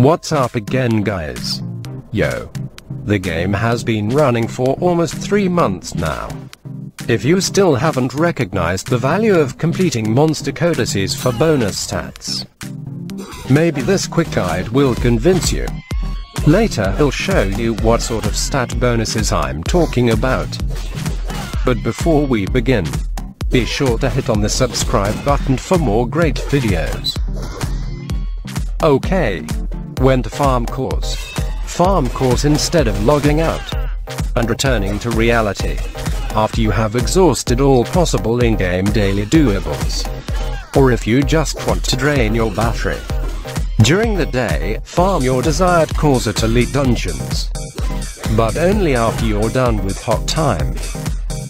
What's up again, guys? Yo. The game has been running for almost 3 months now. If you still haven't recognized the value of completing monster codices for bonus stats, maybe this quick guide will convince you. Later I'll show you what sort of stat bonuses I'm talking about. But before we begin, be sure to hit on the subscribe button for more great videos. Okay. When to farm cores. Farm cores instead of logging out and returning to reality after you have exhausted all possible in-game daily doables. Or if you just want to drain your battery. During the day, farm your desired cores at elite dungeons, but only after you're done with hot time.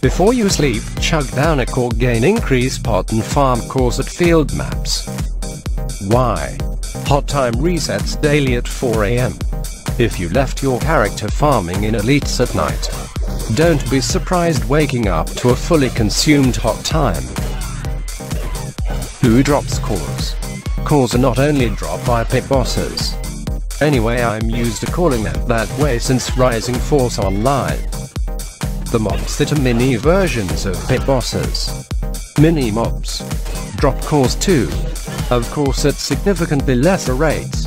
Before you sleep, chug down a core, gain increase pot and farm cores at field maps. Why? Hot time resets daily at 4 AM. If you left your character farming in elites at night, don't be surprised waking up to a fully consumed hot time. Who drops cores? Cores are not only dropped by pit bosses. Anyway, I'm used to calling them that way since Rising Force Online. The mobs that are mini versions of pit bosses. Mini mobs drop cores too, of course at significantly lesser rates.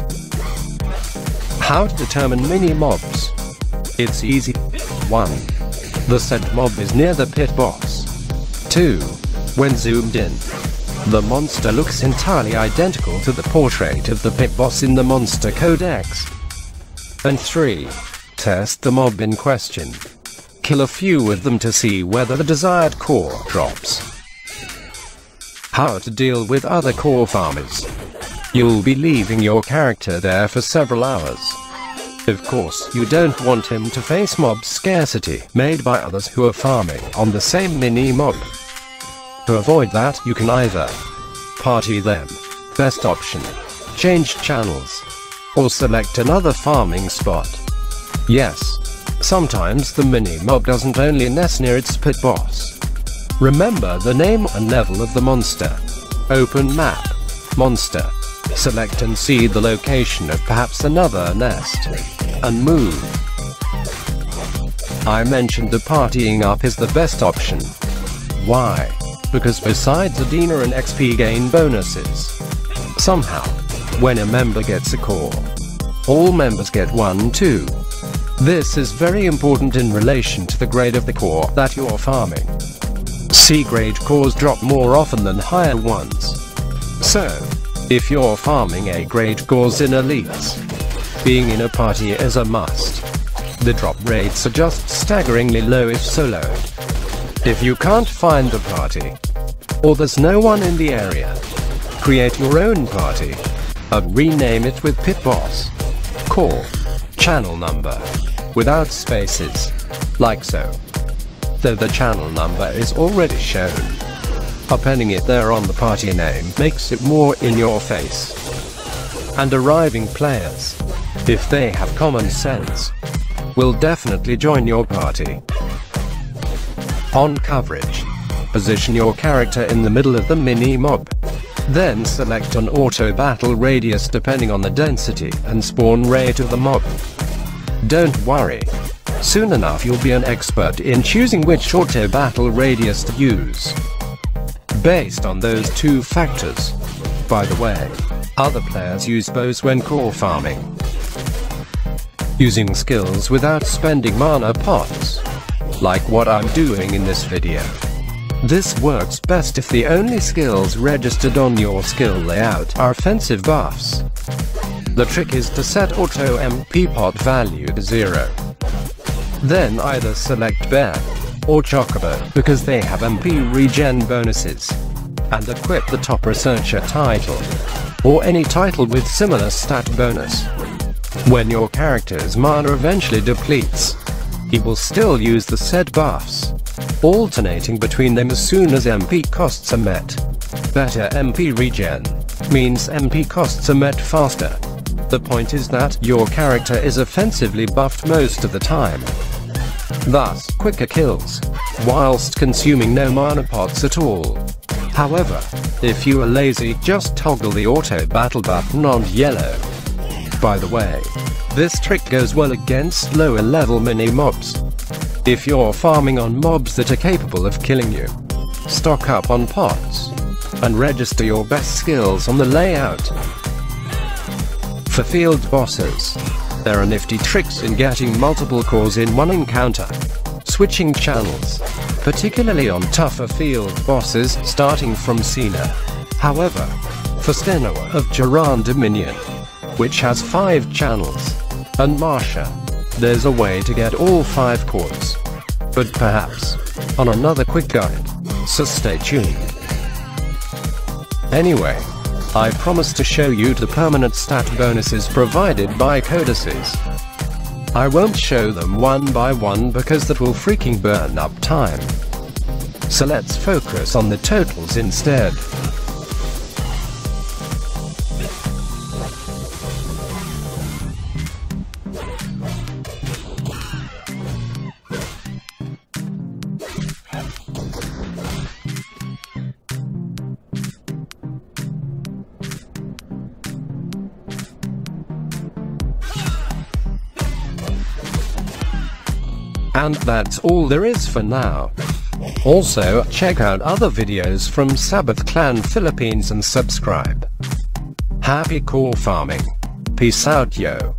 How to determine mini mobs? It's easy. 1. The said mob is near the pit boss. 2. When zoomed in, the monster looks entirely identical to the portrait of the pit boss in the monster codex. And 3. Test the mob in question. Kill a few of them to see whether the desired core drops. How to deal with other core farmers. You'll be leaving your character there for several hours. Of course, you don't want him to face mob scarcity made by others who are farming on the same mini mob. To avoid that, you can either party them, best option, change channels, or select another farming spot. Yes, sometimes the mini mob doesn't only nest near its pit boss. Remember the name and level of the monster. Open map, monster. Select and see the location of perhaps another nest, and move. I mentioned the partying up is the best option. Why? Because besides Adena and XP gain bonuses, somehow, when a member gets a core, all members get one too. This is very important in relation to the grade of the core that you're farming. C-grade cores drop more often than higher ones. So, if you're farming A-grade cores in elites, being in a party is a must. The drop rates are just staggeringly low if soloed. If you can't find the party, or there's no one in the area, create your own party, and rename it with pit boss, core, channel number, without spaces, like so. Though the channel number is already shown, appending it there on the party name makes it more in your face. And arriving players, if they have common sense, will definitely join your party. On coverage, position your character in the middle of the mini mob. Then select an auto battle radius depending on the density and spawn rate of the mob. Don't worry. Soon enough you'll be an expert in choosing which auto battle radius to use. Based on those two factors. By the way, other players use bows when core farming. Using skills without spending mana pots, like what I'm doing in this video. This works best if the only skills registered on your skill layout are offensive buffs. The trick is to set auto MP pot value to 0. Then either select Bear or Chocobo because they have MP regen bonuses, and equip the top researcher title, or any title with similar stat bonus. When your character's mana eventually depletes, he will still use the said buffs, alternating between them as soon as MP costs are met. Better MP regen means MP costs are met faster. The point is that your character is offensively buffed most of the time. Thus, quicker kills, whilst consuming no mana pots at all. However, if you are lazy, just toggle the auto battle button on yellow. By the way, this trick goes well against lower level mini mobs. If you're farming on mobs that are capable of killing you, stock up on pots, and register your best skills on the layout. For field bosses, there are nifty tricks in getting multiple cores in one encounter. Switching channels, particularly on tougher field bosses starting from Cena. However, for Stenoa of Jiran Dominion, which has 5 channels, and Marsha, there's a way to get all 5 cores. But perhaps on another quick guide, so stay tuned. Anyway, I promise to show you the permanent stat bonuses provided by codices. I won't show them one by one because that will freaking burn up time. So let's focus on the totals instead. And that's all there is for now. Also, check out other videos from Sabbath Clan Philippines and subscribe. Happy core farming. Peace out, yo.